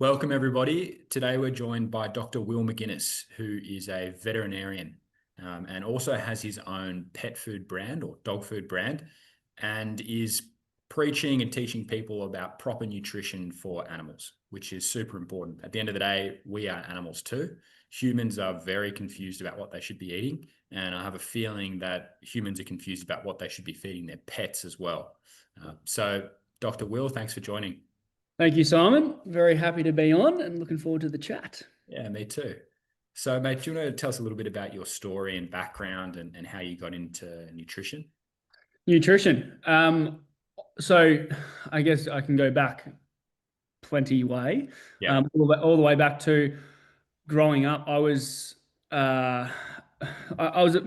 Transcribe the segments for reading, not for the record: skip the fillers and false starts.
Welcome, everybody. Today we're joined by Dr. Will Maginess, who is a veterinarian and also has his own pet food brand or dog food brand, and is preaching and teaching people about proper nutrition for animals, which is super important. At the end of the day, we are animals too. Humans are very confused about what they should be eating, and I have a feeling that humans are confused about what they should be feeding their pets as well. So, Dr. Will, thanks for joining. Thank you, Simon. Very happy to be on and looking forward to the chat. Yeah, me too. So, mate, do you want to tell us a little bit about your story and background and how you got into nutrition? Nutrition. So I guess I can go back plenty way. Yeah. All the way back to growing up. I was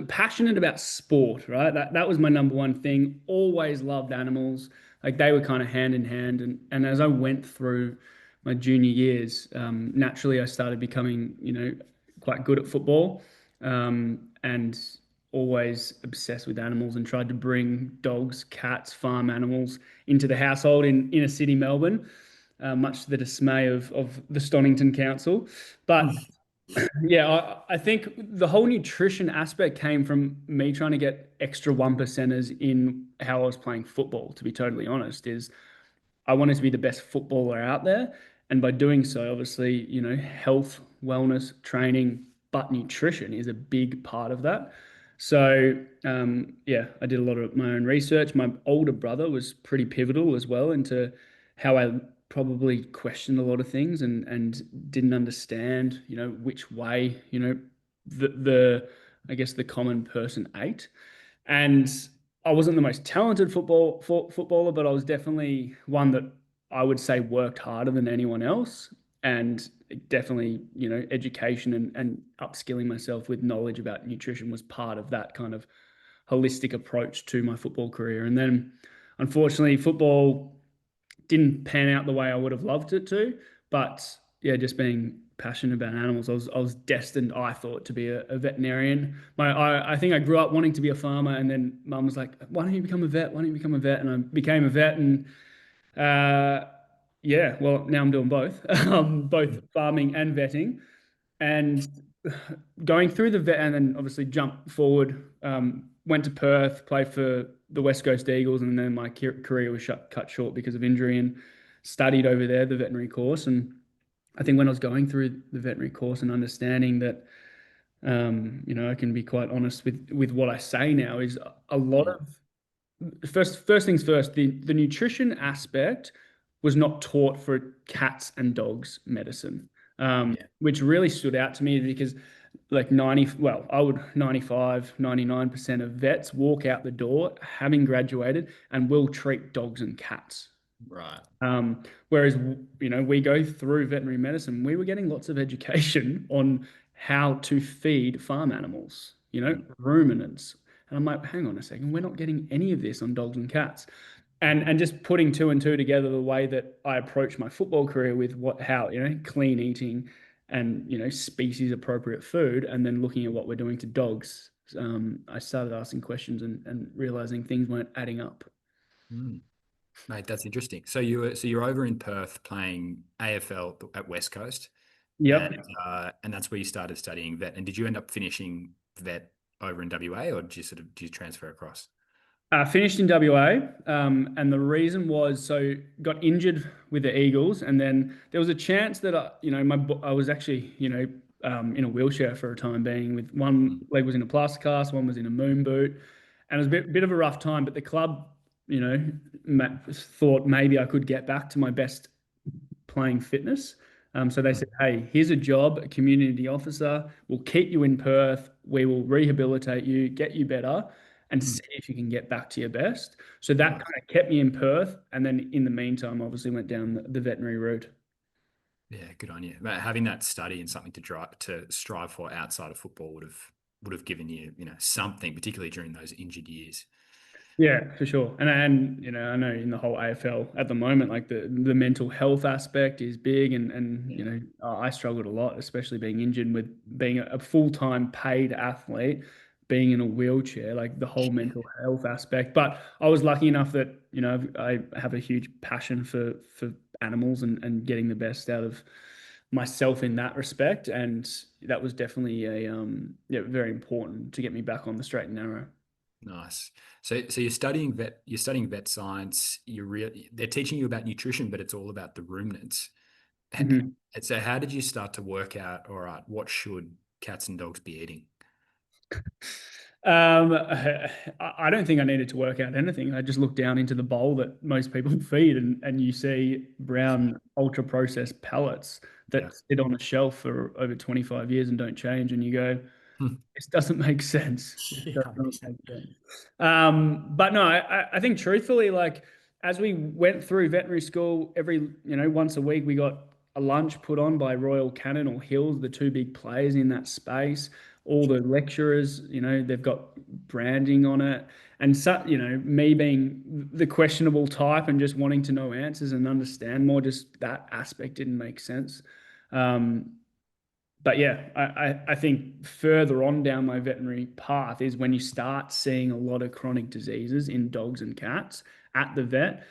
passionate about sport, right? That was my number one thing. Always loved animals. Like they were kind of hand in hand. And as I went through my junior years, naturally I started becoming, quite good at football, and always obsessed with animals and tried to bring dogs, cats, farm animals into the household in inner city Melbourne, much to the dismay of the Stonington Council. But yeah, I think the whole nutrition aspect came from me trying to get extra one percenters in how I was playing football, to be totally honest, is I wanted to be the best footballer out there. And by doing so, obviously, health, wellness, training, but nutrition is a big part of that. So, yeah, I did a lot of my own research. My older brother was pretty pivotal as well into how I probably questioned a lot of things and didn't understand, which way, the I guess the common person ate. And I wasn't the most talented footballer, but I was definitely one that I would say worked harder than anyone else. And definitely, education and upskilling myself with knowledge about nutrition was part of that kind of holistic approach to my football career. And then, unfortunately, football didn't pan out the way I would have loved it to. But yeah, just being passionate about animals, I was destined, I thought, to be a veterinarian. I think I grew up wanting to be a farmer, and then mum was like, "Why don't you become a vet? Why don't you become a vet?" And I became a vet, and yeah, well, now I'm doing both, both farming and vetting, and going through the vet, and then obviously jump forward. Went to Perth, played for the West Coast Eagles, and then my career was cut short because of injury, and studied over there the veterinary course. And I think when I was going through the veterinary course and understanding that, I can be quite honest with what I say now, is a lot Mm. of first things first, the nutrition aspect was not taught for cats and dogs medicine, Yeah. which really stood out to me because like 90, well, I would 95, 99% of vets walk out the door having graduated and will treat dogs and cats. Right. Whereas, we go through veterinary medicine, we were getting lots of education on how to feed farm animals, Mm. ruminants. And I'm like, hang on a second, we're not getting any of this on dogs and cats. And just putting two and two together, the way that I approached my football career with how, clean eating and, species appropriate food, and then looking at what we're doing to dogs, I started asking questions and realizing things weren't adding up. Mm. Mate, that's interesting. So you're over in Perth playing AFL at West Coast, Yep. and that's where you started studying vet. And did you end up finishing vet over in WA, or did you transfer across? Finished in WA, and the reason was, so got injured with the Eagles, and then there was a chance that I was actually in a wheelchair for a time being. With one Mm. leg was in a plaster cast, one was in a moon boot, and it was a bit of a rough time. But the club, thought maybe I could get back to my best playing fitness. So they Mm. said, "Hey, here's a job, a community officer. We'll keep you in Perth. We will rehabilitate you, get you better, and Mm. see if you can get back to your best." So that Nice. kind of kept me in Perth, and then in the meantime, obviously went down the veterinary route. Yeah, good on you. But having that study and something to strive for outside of football would have given you, something, particularly during those injured years. Yeah, for sure. And I know in the whole AFL at the moment, like the mental health aspect is big, and Yeah. I struggled a lot, especially being injured with being a full-time paid athlete, being in a wheelchair, like the whole mental health aspect. But I was lucky enough that I have a huge passion for animals and getting the best out of myself in that respect. And that was definitely yeah, very important to get me back on the straight and narrow. Nice. So you're studying vet science. They're teaching you about nutrition, but it's all about the ruminants. Mhm. So how did you start to work out, all right, what should cats and dogs be eating? I don't think I needed to work out anything. I just looked down into the bowl that most people feed, and you see brown ultra processed pellets Yeah. that sit on a shelf for over 25 years and don't change. And you go, Hmm. this doesn't make sense. This Yeah, does not 100%. make sense. But no, I think truthfully, like as we went through veterinary school, every once a week we got a lunch put on by Royal Canin or Hills, the two big players in that space. All the lecturers, they've got branding on it, and so me being the questionable type and just wanting to know answers and understand more, just that aspect didn't make sense. Um, but yeah, I think further on down my veterinary path is when you start seeing a lot of chronic diseases in dogs and cats at the vet,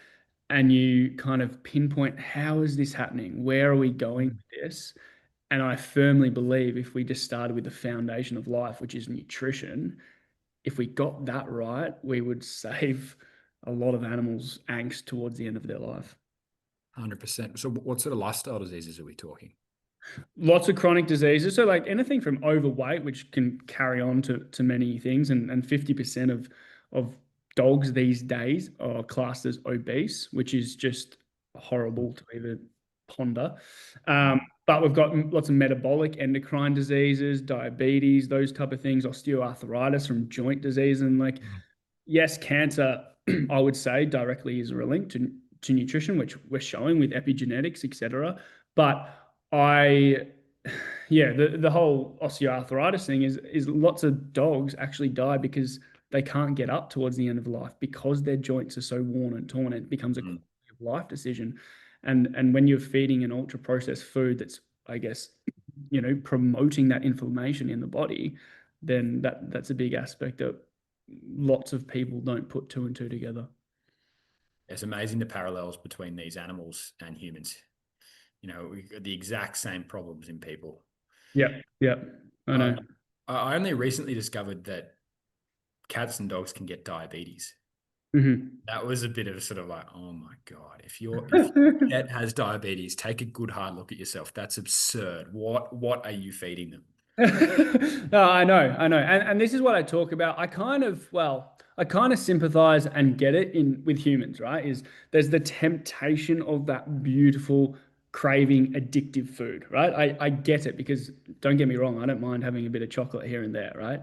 and you kind of pinpoint how is this happening? Where are we going Mm. with this? And I firmly believe if we just started with the foundation of life, which is nutrition, if we got that right, we would save a lot of animals angst towards the end of their life. 100%. So what sort of lifestyle diseases are we talking? Lots of chronic diseases. So like anything from overweight, which can carry on to many things, and 50% of dogs these days are classed as obese, which is just horrible to even ponder. Mm. But we've got lots of metabolic endocrine diseases, diabetes, those type of things, osteoarthritis from joint disease, and like Mm. yes, cancer, I would say directly is linked to nutrition, which we're showing with epigenetics, etc. But I, yeah, the whole osteoarthritis thing is lots of dogs actually die because they can't get up towards the end of life because their joints are so worn and torn. It becomes a Mm. quality of life decision, and when you're feeding an ultra processed food that's, I guess, promoting that inflammation in the body, then that's a big aspect that lots of people don't put two and two together. It's amazing the parallels between these animals and humans. We've got the exact same problems in people. Yeah, yeah, I Uh, know. I only recently discovered that cats and dogs can get diabetes. Mhm. That was a bit of a sort of like, oh my God, if your pet has diabetes, take a good hard look at yourself. That's absurd. What are you feeding them? No, I know, and this is what I talk about. I kind of sympathize and get it in with humans, right? Is there's the temptation of that beautiful, craving, addictive food, right? I get it because don't get me wrong, I don't mind having a bit of chocolate here and there, right?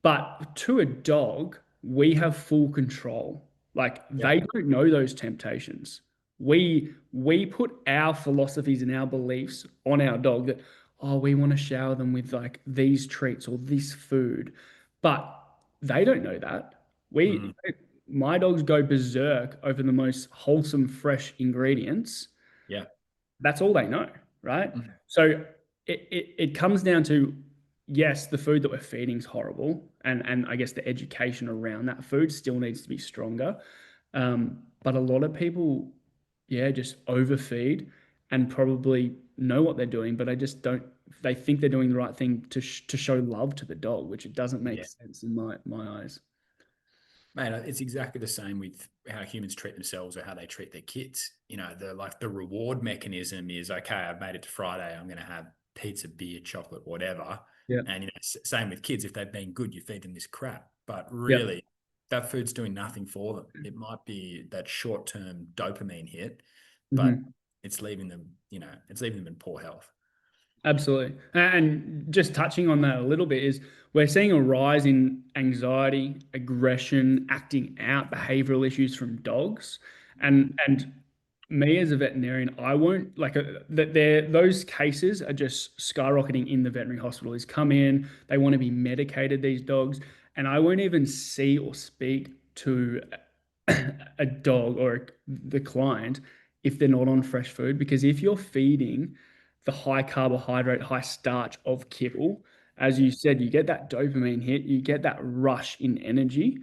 But to a dog, we have full control. Like Yep. they don't know those temptations. We put our philosophies and our beliefs on our dog that, oh, we want to shower them with like these treats or this food. But they don't know that. Mm. My dogs go berserk over the most wholesome, fresh ingredients. Yeah. That's all they know, right? Mm. So it comes down to yes, the food that we're feeding is horrible, and I guess the education around that food still needs to be stronger. But a lot of people, yeah, just overfeed and probably know what they're doing, but I just don't. They think they're doing the right thing to show love to the dog, which it doesn't make Yeah. sense in my eyes. Man, it's exactly the same with how humans treat themselves or how they treat their kids. The reward mechanism is okay, I've made it to Friday, I'm going to have pizza, beer, chocolate, whatever. Yeah, And same with kids. If they've been good, you feed them this crap. But yeah. really, that food's doing nothing for them. It might be that short-term dopamine hit, but Mhm. it's leaving them in poor health. Absolutely. And just touching on that a little bit is we're seeing a rise in anxiety, aggression, acting out, behavioral issues from dogs. And me as a veterinarian, I won't like that there those cases are just skyrocketing in the veterinary hospital. Is come in, they want to be medicated, these dogs, and I won't even see or speak to a dog or the client if they're not on fresh food. Because if you're feeding the high carbohydrate, high starch of kibble, as Yeah. you said, you get that dopamine hit, you get that rush in energy.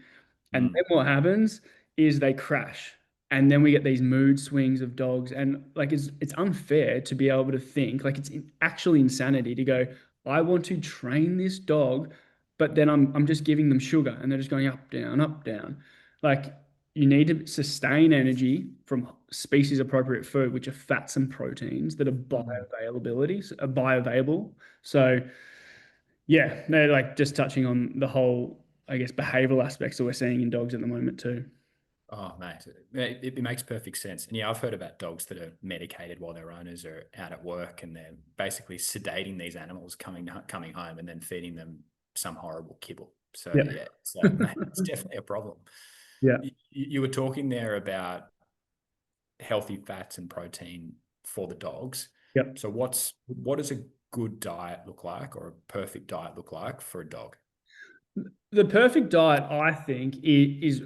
And Mm. then what happens is they crash. And then we get these mood swings of dogs, and like it's unfair to be able to think like it's actually insanity to go, I want to train this dog, but then I'm just giving them sugar and they're just going up, down, up, down. Like you need to sustain energy from species appropriate food, which are fats and proteins that are bioavailable. So yeah, they're like just touching on the whole, I guess, behavioral aspects that we're seeing in dogs at the moment too. Oh, mate, it makes perfect sense. And yeah, I've heard about dogs that are medicated while their owners are out at work, and they're basically sedating these animals coming home and then feeding them some horrible kibble. So Yeah. yeah, mate, it's definitely a problem. Yeah. You were talking there about healthy fats and protein for the dogs. Yep. So what does a good diet look like, or a perfect diet look like for a dog? The perfect diet, I think, is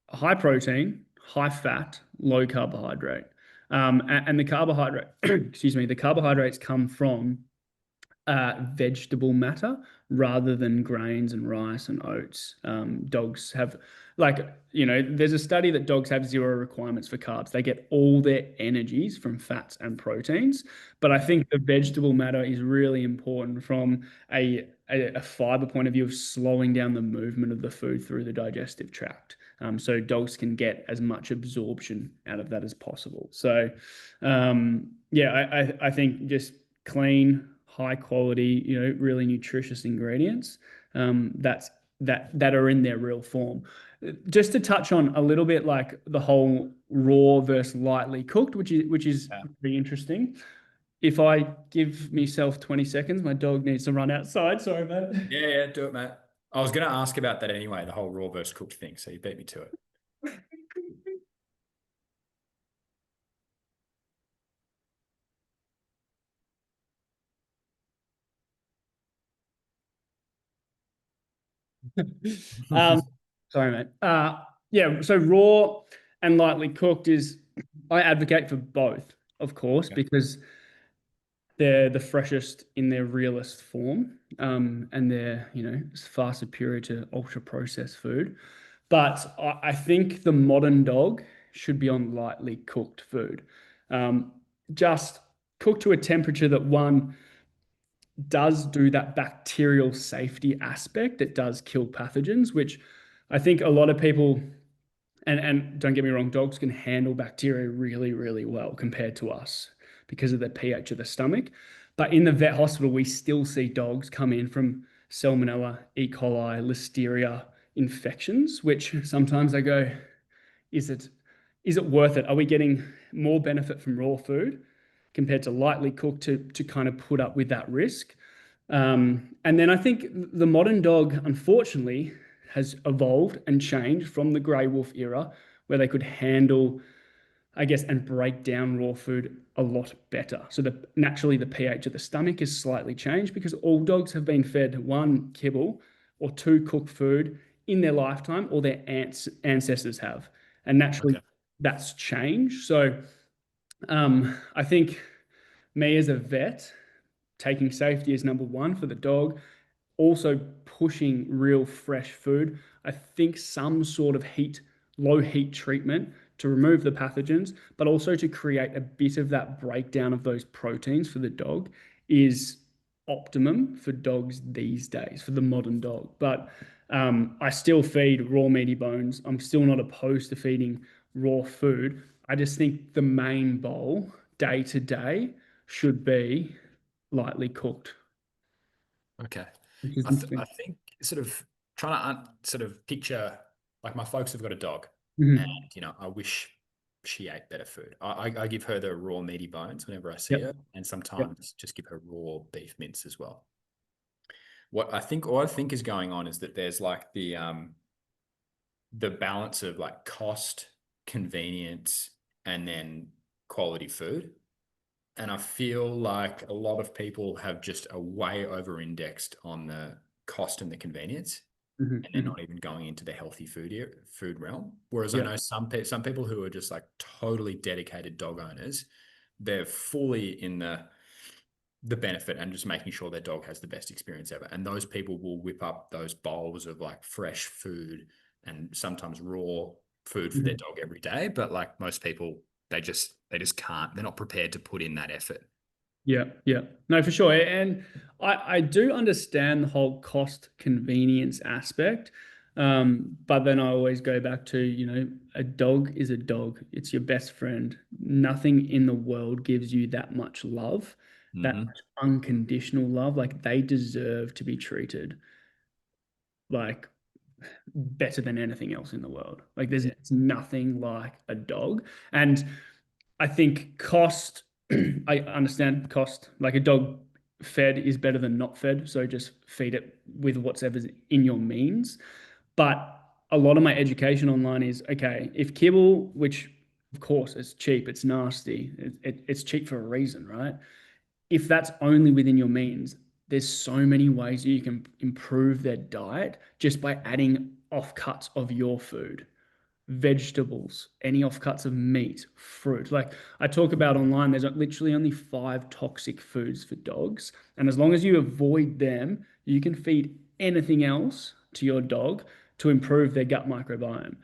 high protein, high fat, low carbohydrate. And the carbohydrate, excuse me, the carbohydrates come from vegetable matter rather than grains and rice and oats. Dogs have, like, there's a study that dogs have zero requirements for carbs. They get all their energies from fats and proteins. But I think the vegetable matter is really important from a fiber point of view of slowing down the movement of the food through the digestive tract. So dogs can get as much absorption out of that as possible. So, yeah, I think just clean, high quality, really nutritious ingredients that are in their real form. Just to touch on a little bit, like the whole raw versus lightly cooked, which is Yeah, pretty interesting. If I give myself 20 seconds, my dog needs to run outside. Sorry, mate. yeah, do it, mate. I was going to ask about that anyway, the whole raw versus cooked thing. So you beat me to it. Um, sorry, mate. Yeah, so raw and lightly cooked is, I advocate for both, of course, Yeah. because they're the freshest in their realest form, and they're far superior to ultra processed food. But I think the modern dog should be on lightly cooked food, um, just cooked to a temperature that one does do that bacterial safety aspect. It does kill pathogens, which I think a lot of people, and don't get me wrong, dogs can handle bacteria really, really well compared to us because of the pH of the stomach. But in the vet hospital, we still see dogs come in from salmonella, E. coli, listeria infections, which sometimes I go, is it is it worth it? Are we getting more benefit from raw food compared to lightly cooked to kind of put up with that risk? And then I think the modern dog, unfortunately, has evolved and changed from the grey wolf era, where they could handle, I guess, and break down raw food a lot better. So naturally the pH of the stomach is slightly changed because all dogs have been fed one kibble or two cooked food in their lifetime, or their ancestors have, and naturally Okay. that's changed. So I think me as a vet, taking safety as number one for the dog, also pushing real fresh food. I think some sort of low heat treatment to remove the pathogens, but also to create a bit of that breakdown of those proteins for the dog is optimum for dogs these days, for the modern dog. But I still feed raw meaty bones. I'm still not opposed to feeding raw food. I just think the main bowl day to day should be lightly cooked, Okay. which is I interesting. think sort of trying to sort of picture, like, my folks have got a dog, and Mhm. I wish she ate better food. I give her the raw meaty bones whenever I see Yep. her, and Yep. sometimes just give her raw beef mince as well. What I think is going on is that there's like the balance of like cost, convenience, and then quality food. And I feel like a lot of people have just a way over indexed on the cost and the convenience, Mhm. and they're Mhm. not even going into the healthy food realm. Whereas I Yep. know some people who are just like totally dedicated dog owners, they're fully in the benefit and just making sure their dog has the best experience ever. And those people will whip up those bowls of like fresh food and sometimes raw food for their dog every day, but like most people, they just can't. They're not prepared to put in that effort. Yeah, yeah. No, for sure. And I do understand the whole cost convenience aspect. But then I always go back to, a dog is a dog. It's your best friend. Nothing in the world gives you that much love, that Hmm. much unconditional love. Like they deserve to be treated like better than anything else in the world. Like there's Yeah. nothing like a dog. And I think cost, I understand cost. Like a dog fed is better than not fed. So just feed it with whatever's in your means. But a lot of my education online is okay, if kibble, which of course is cheap, it's nasty, it's cheap for a reason, right? If that's only within your means, there's so many ways that you can improve their diet just by adding offcuts of your food, vegetables, any offcuts of meat, fruit. Like I talk about online, there's literally only 5 toxic foods for dogs. And as long as you avoid them, you can feed anything else to your dog to improve their gut microbiome.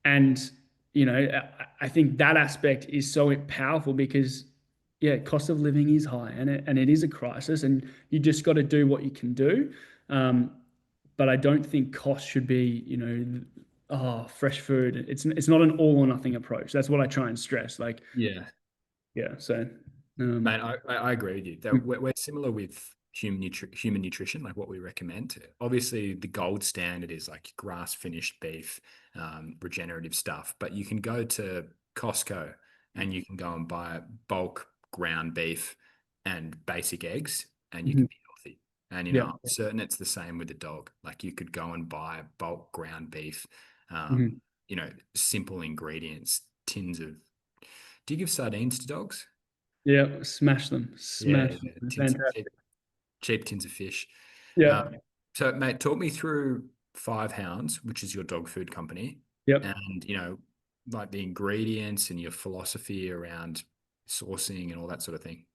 And, I think that aspect is so powerful because, yeah, cost of living is high and it is a crisis, and you just got to do what you can do. Um, but I don't think cost should be, fresh food. It's not an all or nothing approach. That's what I try and stress. Like, Yeah. yeah, so Man, I agree with you. That we're similar with human nutrition, like what we recommend. Obviously, the gold standard is like grass finished beef, regenerative stuff. But you can go to Costco and you can go and buy bulk ground beef and basic eggs, and you can mhm, be healthy. And yeah. I'm certain it's the same with the dog. Like you could go and buy bulk ground beef, Mhm. simple ingredients, tins of. Do you give sardines to dogs? Yeah, smash them. Yeah, Smash yeah, them. tins of cheap, Fantastic. cheap tins of fish. Yeah. Um, so, mate, talk me through Five Hounds, which is your dog food company, Yep. and like the ingredients and your philosophy around sourcing and all that sort of thing.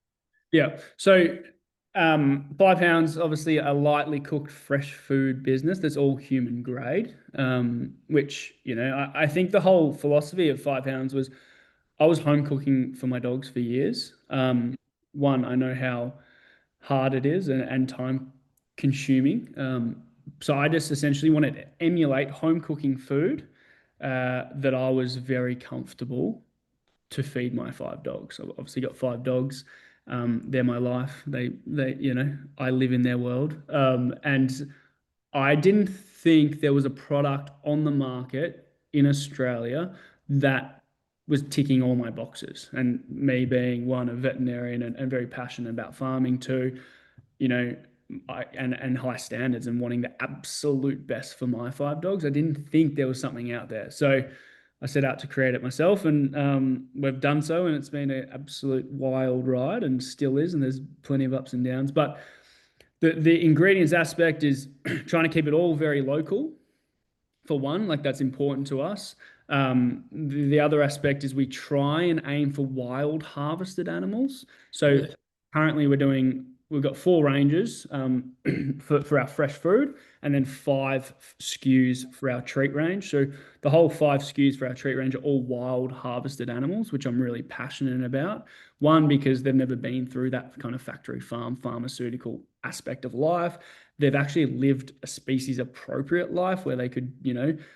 Yeah. So, 5 pounds, obviously a lightly cooked fresh food business that's all human grade. Which, I think the whole philosophy of 5 pounds was I was home cooking for my dogs for years. One, I know how hard it is and time consuming. So I just essentially wanted to emulate home cooking food that I was very comfortable to feed my 5 dogs. I've obviously got 5 dogs. They're my life. I live in their world. And I didn't think there was a product on the market in Australia that was ticking all my boxes. And me being one, a veterinarian and very passionate about farming, two, you know, and high standards and wanting the absolute best for my 5 dogs. I didn't think there was something out there. So I set out to create it myself, and we've done so, and it's been an absolute wild ride, and still is, and there's plenty of ups and downs. But the ingredients aspect is trying to keep it all very local, for one, like that's important to us. The other aspect is we try and aim for wild harvested animals. So Really? currently we've got 4 ranges for our fresh food, and then 5 SKUs for our treat range. So the whole 5 SKUs for our treat range are all wild harvested animals, which I'm really passionate about. One, because they've never been through that kind of factory farm pharmaceutical aspect of life. They've actually lived a species appropriate life where they could,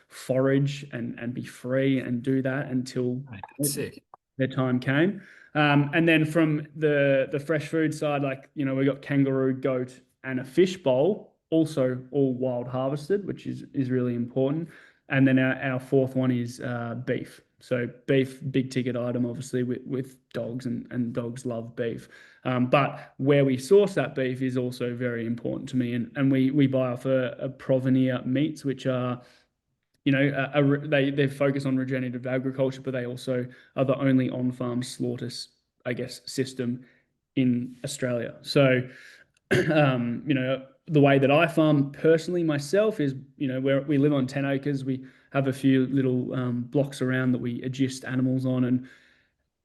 forage and be free and do that until Mate, that's sick. their time came. And then from the fresh food side, like, we got kangaroo, goat, and a fish bowl, also all wild harvested, which is really important. And then our fourth one is beef. So beef, big ticket item, obviously, with dogs, and dogs love beef. But where we source that beef is also very important to me. And we buy off a Provenir meats, which are, they focus on regenerative agriculture, but they also are the only on-farm slaughter, I guess, system in Australia. So, the way that I farm personally myself is, where we live on 10 acres, we have a few little blocks around that we adjust animals on,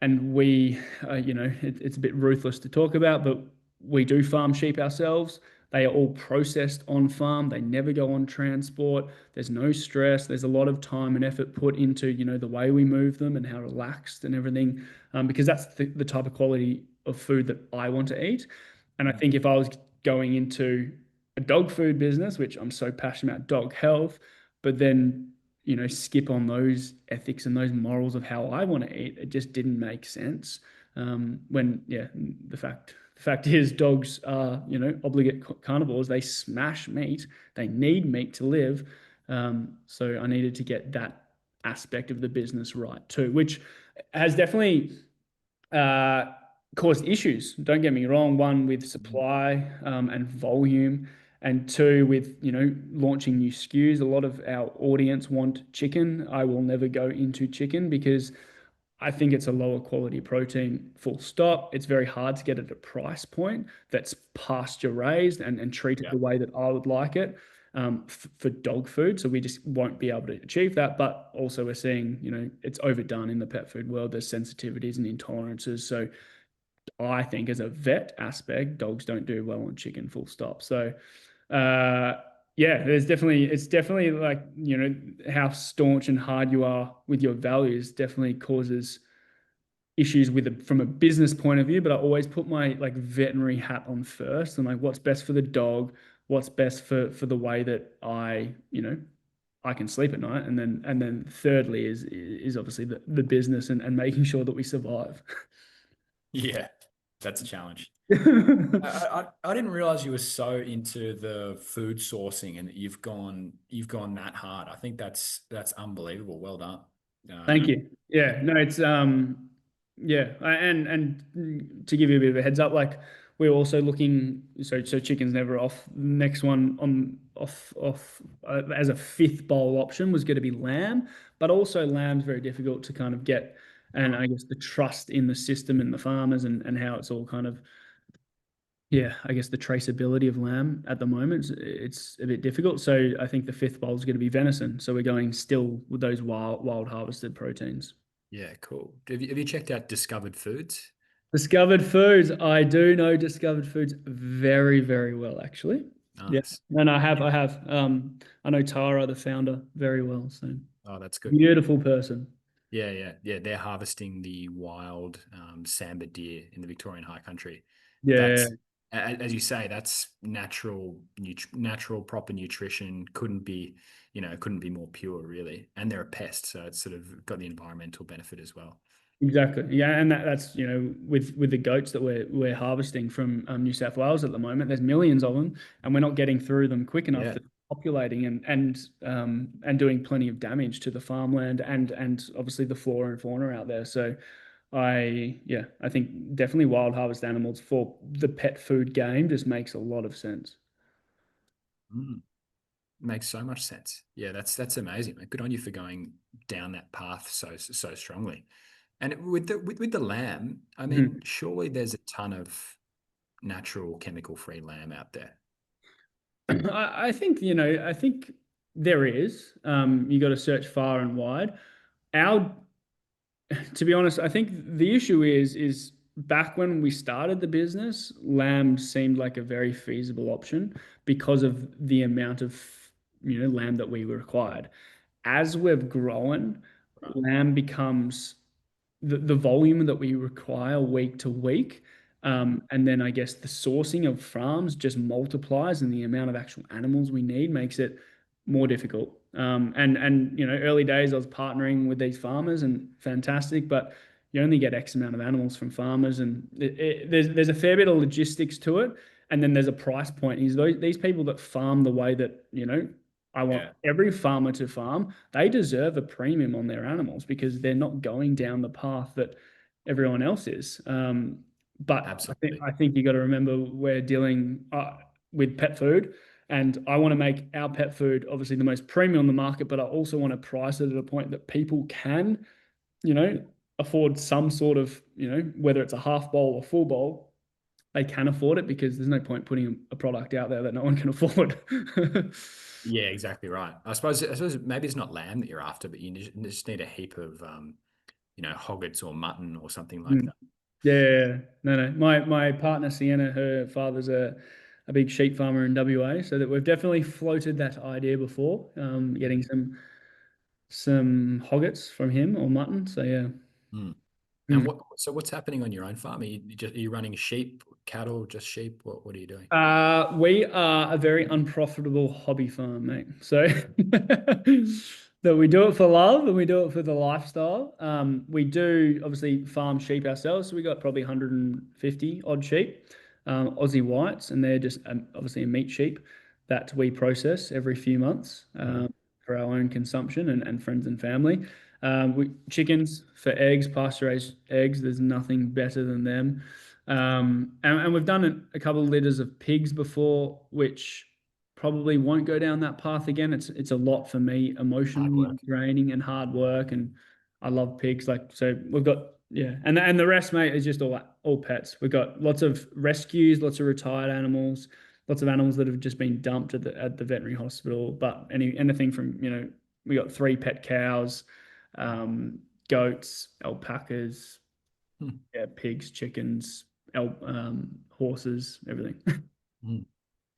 and we, it's a bit ruthless to talk about, but we do farm sheep ourselves. They are all processed on farm. They never go on transport. There's no stress. There's a lot of time and effort put into, the way we move them and how relaxed and everything, because that's the type of quality of food that I want to eat. And I think if I was going into a dog food business, which I'm so passionate about dog health, but then skip on those ethics and those morals of how I want to eat, it just didn't make sense. The fact is, dogs are obligate carnivores. They smash meat. They need meat to live. So I needed to get that aspect of the business right too, which has definitely uh, caused issues. Don't get me wrong. One with supply and volume, and two with launching new SKUs. A lot of our audience want chicken. I will never go into chicken because I think it's a lower quality protein, full stop. It's very hard to get at a price point that's pasture raised and treated Yeah. the way that I would like it for dog food. So we just won't be able to achieve that. But also we're seeing, it's overdone in the pet food world. There's sensitivities and intolerances. So I think as a vet aspect, dogs don't do well on chicken, full stop. So yeah, it's definitely like, how staunch and hard you are with your values definitely causes issues from a business point of view. But I always put my like veterinary hat on first and like what's best for the dog, what's best for the way that I can sleep at night. And then thirdly is obviously the business and making sure that we survive. Yeah, that's a challenge. I didn't realize you were so into the food sourcing and that you've gone that hard. I think that's unbelievable. Well done. Thank you. Yeah, no, it's yeah, and to give you a bit of a heads up, like we're also looking. So chicken's never off. Next one on off as a fifth bowl option was going to be lamb, but also lamb's very difficult to kind of get, and I guess the trust in the system and the farmers and how it's all kind of, yeah, I guess the traceability of lamb at the moment, it's a bit difficult. So I think the fifth bowl is going to be venison. So we're going still with those wild harvested proteins. Yeah, cool. Have you checked out Discovered Foods? Discovered Foods. I do know Discovered Foods very, very well, actually. Yeah. Nice. And I have. I know Tara, the founder, very well. So Oh, that's good. beautiful person. Yeah, yeah, yeah. They're harvesting the wild sambar deer in the Victorian High Country. Yeah, That's, as you say, that's natural, proper nutrition. Couldn't be more pure, really. And they're a pest, so it's sort of got the environmental benefit as well. exactly. Yeah, and that's with the goats that we're harvesting from New South Wales at the moment. There's millions of them, and we're not getting through them quick enough. Yeah. They're populating and doing plenty of damage to the farmland and obviously the flora and fauna out there. So I think definitely wild harvest animals for the pet food game just makes a lot of sense. Mm, makes so much sense. Yeah, that's amazing, man. Good on you for going down that path so strongly. And with the lamb, I mean, Mhm. surely there's a ton of natural chemical-free lamb out there. I think there is. You got to search far and wide. Our To be honest, I think the issue is back when we started the business, lamb seemed like a very feasible option because of the amount of lamb that we required. As we've grown, Right. lamb becomes the volume that we require week to week. And then I guess the sourcing of farms just multiplies, and the amount of actual animals we need makes it more difficult. And early days I was partnering with these farmers, and fantastic, but you only get X amount of animals from farmers, and there's a fair bit of logistics to it, and then there's a price point. These people that farm the way that I want Yeah, every farmer to farm, they deserve a premium on their animals because they're not going down the path that everyone else is. But absolutely. I think you got to remember we're dealing with pet food, and I want to make our pet food obviously the most premium on the market, but I also want to price it at a point that people can, you know, afford some sort of, whether it's a half bowl or full bowl, they can afford it because there's no point putting a product out there that no one can afford. Yeah, exactly right. I suppose maybe it's not lamb that you're after, but you just need a heap of hoggets or mutton or something like Mm. that. Yeah, no. My partner Sienna, her father's a a big sheep farmer in WA, so that we've definitely floated that idea before, getting some hoggets from him or mutton. So yeah. Mm. And Mm. what's happening on your own farm? Are you running sheep, cattle, just sheep? What are you doing? We are a very unprofitable hobby farm, mate. So that we do it for love and we do it for the lifestyle. We do obviously farm sheep ourselves. So we got probably 150 odd sheep, Aussie whites, and they're just obviously a meat sheep that we process every few months for our own consumption and friends and family. Chickens for eggs, pasture-raised eggs. There's nothing better than them. And we've done a couple of litters of pigs before, which probably won't go down that path again. It's a lot for me, Hard emotionally work. draining and hard work, and I love pigs. Like so, we've got and the rest, mate, is just all pets. We've got lots of rescues, lots of retired animals, lots of animals that have just been dumped at the veterinary hospital. But anything from we got 3 pet cows, goats, alpacas, Hmm. yeah, pigs, chickens, horses, everything. Hmm.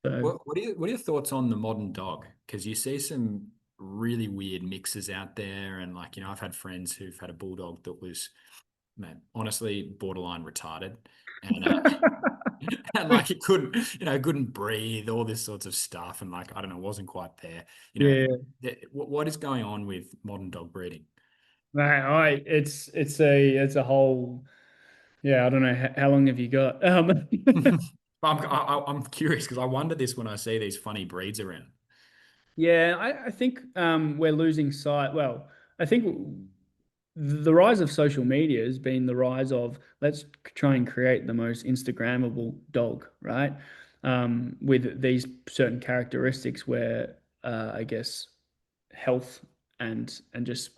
So What are your thoughts on the modern dog? Because you see some really weird mixes out there, and I've had friends who've had a bulldog that was, man, honestly, borderline retarded, and and it couldn't breathe, all this sorts of stuff, and I don't know, wasn't quite there. You know, yeah, what is going on with modern dog breeding? mate, it's a whole yeah. I don't know how long have you got? I'm curious because I wonder this when I see these funny breeds around. Yeah, I think we're losing sight. Well, I think the rise of social media has been the rise of let's try and create the most Instagrammable dog, right? With these certain characteristics where I guess health and just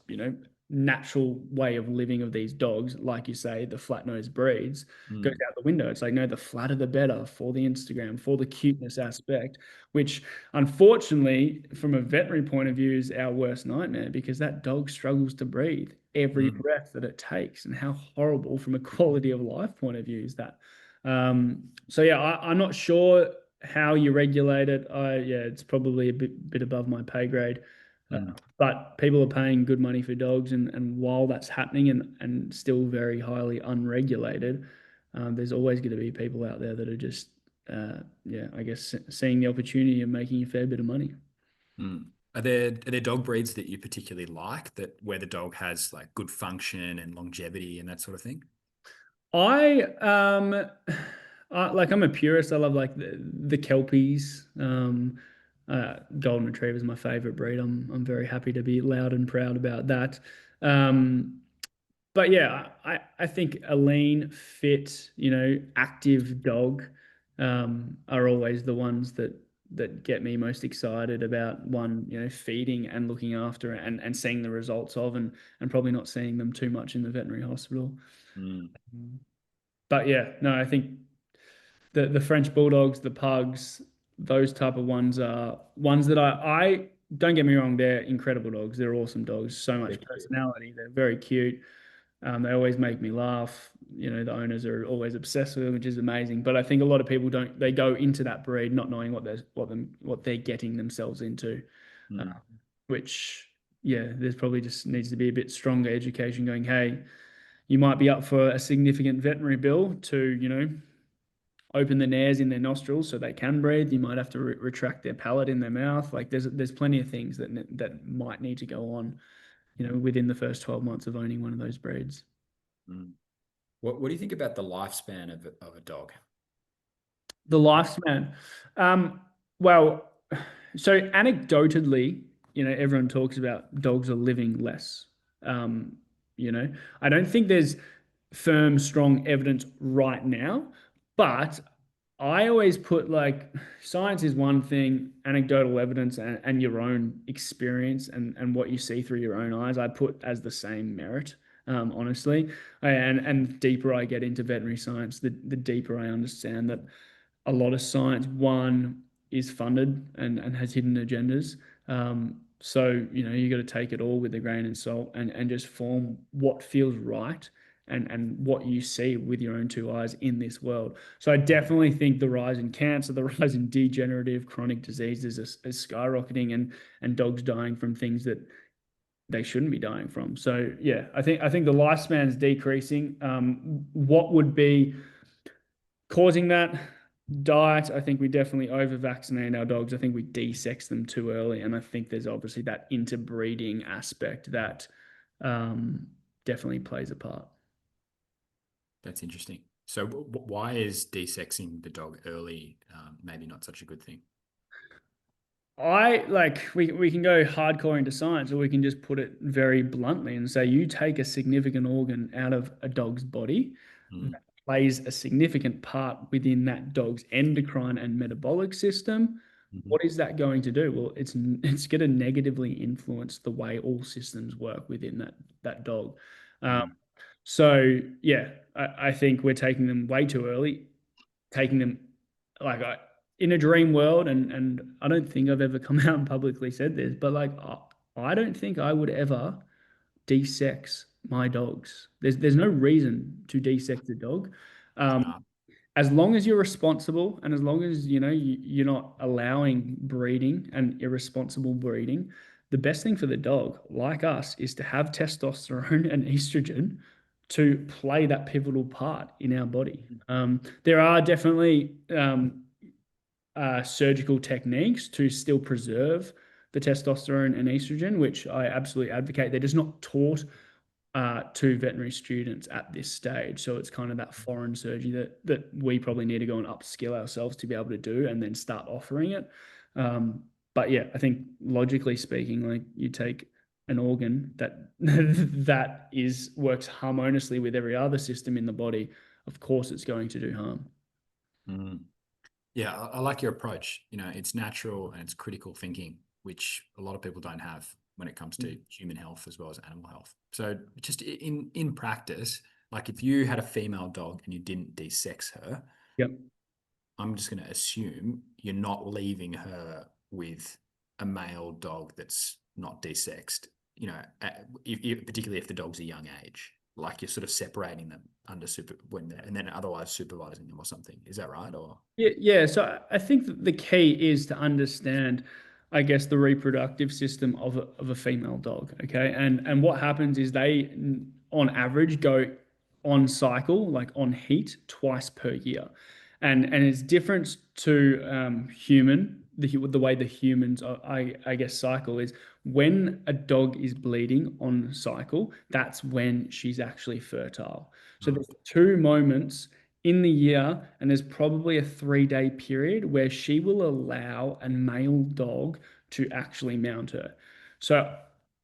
natural way of living of these dogs, like you say, the flat nosed breeds, goes Mm, out the window. It's like, no, the flatter the better for the Instagram, for the cuteness aspect, which unfortunately, from a veterinary point of view, is our worst nightmare because that dog struggles to breathe every mm, breath that it takes. And how horrible from a quality of life point of view is that? So yeah, I'm not sure how you regulate it. Yeah, it's probably a bit above my pay grade. mm, But people are paying good money for dogs, and while that's happening and still very highly unregulated, there's always going to be people out there that are just, yeah, I guess seeing the opportunity and making a fair bit of money. mm. Are there dog breeds that you particularly like, that where the dog has good function and longevity and that sort of thing? I like I'm a purist. I love like the Kelpies. Golden Retriever is my favorite breed. I'm very happy to be loud and proud about that. Um, but yeah, I think a lean, fit, active dog are always the ones that get me most excited about one, feeding and looking after and seeing the results of and probably not seeing them too much in the veterinary hospital. Mm, But yeah, no, I think the French bulldogs, the pugs, those type of ones are ones that I don't get me wrong, they're incredible dogs. They're awesome dogs. So they're much cute. personality. They're very cute. They always make me laugh. The owners are always obsessed with them, which is amazing. But I think a lot of people don't. They go into that breed not knowing what they're getting themselves into, uh, Mm, which yeah, there's probably just needs to be a bit stronger education going. Hey, you might be up for a significant veterinary bill to open the nares in their nostrils so they can breathe. You might have to retract their palate in their mouth. Like there's plenty of things that might need to go on, within the first 12 months of owning one of those breeds. mm. What do you think about the lifespan of a dog? The lifespan. Um, well, so anecdotally, everyone talks about dogs are living less. Um, I don't think there's firm, strong evidence right now, but I always put like science is one thing, anecdotal evidence and your own experience and what you see through your own eyes, I put as the same merit, honestly. And deeper I get into veterinary science, the deeper I understand that a lot of science, one, is funded and has hidden agendas. So, you got to take it all with a grain of salt and just form what feels right and what you see with your own two eyes in this world. So I definitely think the rise in cancer, the rise in degenerative chronic diseases is skyrocketing, and dogs dying from things that they shouldn't be dying from. So yeah, I think the lifespan is decreasing. What would be causing that? Diet. I think we definitely over vaccinate our dogs. I think we de-sex them too early, and I think there's obviously that interbreeding aspect that definitely plays a part. That's interesting. So why is desexing the dog early maybe not such a good thing? I like we can go hardcore into science, or we can just put it very bluntly and say you take a significant organ out of a dog's body Mm, that plays a significant part within that dog's endocrine and metabolic system. mhm, What is that going to do? Well, it's going to negatively influence the way all systems work within that dog. Um, mm, so yeah, I think we're taking them way too early, taking them like in a dream world, and I don't think I've ever come out and publicly said this, but like I don't think I would ever de-sex my dogs. There's no reason to de-sex a dog. Um, nah, as long as you're responsible, and as long as you're not allowing breeding and irresponsible breeding, the best thing for the dog, like us, is to have testosterone and estrogen to play that pivotal part in our body. There are definitely surgical techniques to still preserve the testosterone and estrogen, which I absolutely advocate. They're just not taught to veterinary students at this stage. So it's kind of that foreign surgery that we probably need to go and upskill ourselves to be able to do, and then start offering it. But yeah, I think logically speaking, like you take an organ that that is works harmoniously with every other system in the body, of course it's going to do harm. mm. Yeah, I like your approach. It's natural and it's critical thinking, which a lot of people don't have when it comes to human health as well as animal health. So just in practice, like if you had a female dog and you didn't de-sex her, Yep. I'm just going to assume you're not leaving her with a male dog that's not desexed, particularly if the dog's a young age, like you're sort of separating them under and then otherwise supervising them or something. Is that right? Or Yeah. So I think that the key is to understand, I guess, the reproductive system of a female dog. Okay, and what happens is they, on average, go on cycle, like on heat, twice per year, and it's different to human. The way the humans, I guess, cycle is when a dog is bleeding on cycle. That's when she's actually fertile. So mm, there's two moments in the year, and there's probably a 3-day period where she will allow a male dog to actually mount her. So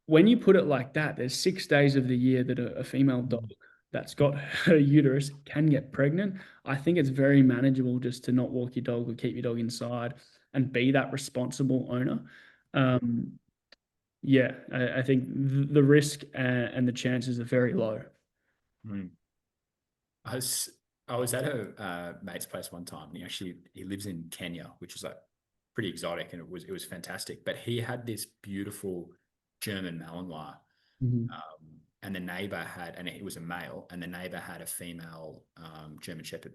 when you put it like that, there's 6 days of the year that a female dog mm, that's got her uterus can get pregnant. I think it's very manageable just to not walk your dog or keep your dog inside and be that responsible owner. Um, yeah, I think the risk and the chances are very low. mm. I was I was at a mate's place one time, and he lives in Kenya, which is like pretty exotic, and it was fantastic. But he had this beautiful German Malinois, Mhm. and the neighbor had, and he was a male, and the neighbor had a female German Shepherd.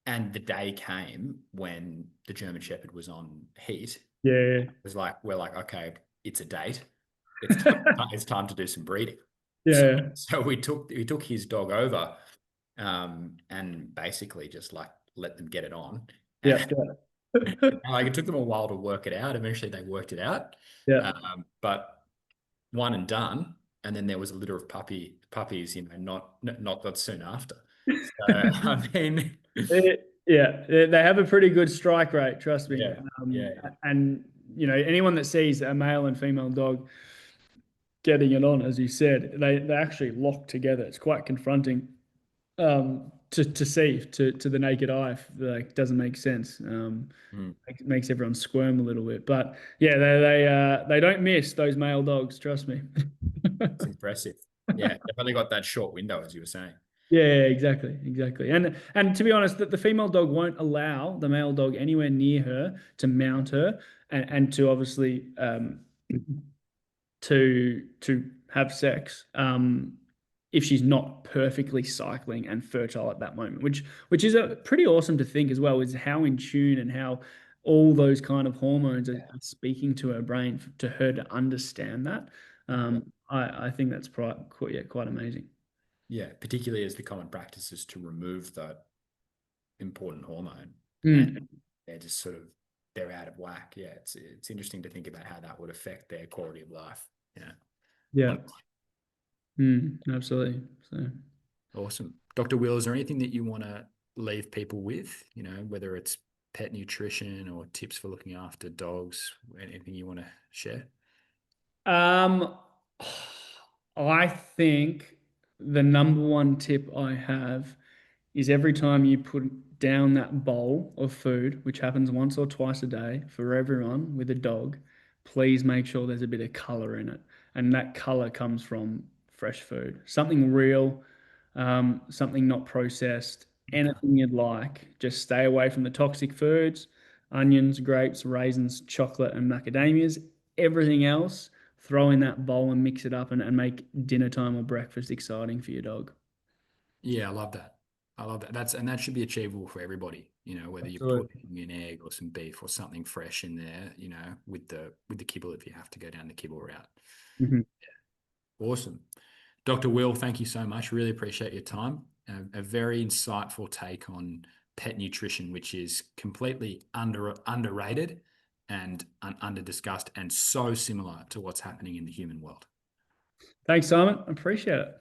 And the day came when the German Shepherd was on heat. Yeah, It was like we're like, okay, it's a date. It's time, it's time to do some breeding. So, yeah, so we took his dog over, and basically just like let them get it on. And yeah, yeah. like it took them a while to work it out. Eventually, they worked it out, Yeah. but one and done. And then there was a litter of puppies, not that soon after. So I mean, Yeah, they have a pretty good strike rate, trust me. yeah, yeah, yeah. And anyone that sees a male and female dog getting it on, as you said, they actually lock together. It's quite confronting to see to the naked eye. Like, doesn't make sense. Mm, It makes everyone squirm a little bit. But yeah, they don't miss those male dogs. Trust me. it's impressive. Yeah, they've only got that short window, as you were saying. Yeah, exactly. And to be honest, the female dog won't allow the male dog anywhere near her to mount her, and to obviously to have sex. if she's not perfectly cycling and fertile at that moment, which is a pretty awesome to think as well, is how in tune and how all those kind of hormones are speaking to her brain to her to understand that. I think that's quite amazing. Yeah, particularly as the common practice is to remove that important hormone, and Mm. they're just sort of they're out of whack. Yeah, it's interesting to think about how that would affect their quality of life. Yeah. Yeah. Absolutely. So. Awesome. Dr. Will, is there anything that you want to leave people with, whether it's pet nutrition or tips for looking after dogs, anything you want to share? Um, I think the number one tip I have is every time you put down that bowl of food, which happens once or twice a day for everyone with a dog, please make sure there's a bit of color in it. And that color comes from fresh food, something real, something not processed, Okay. anything you'd like. Just stay away from the toxic foods, onions, grapes, raisins, chocolate, and macadamias. Everything else, throw in that bowl and mix it up and make dinner time or breakfast exciting for your dog. Yeah, I love that. I love that. That should be achievable for everybody, whether you're Absolutely. putting an egg or some beef or something fresh in there, with the kibble if you have to go down the kibble route. Mhm. Awesome. Dr. Will, thank you so much. Really appreciate your time. A very insightful take on pet nutrition, which is completely underrated and under discussed, and so similar to what's happening in the human world. Thanks, Simon. Appreciate it.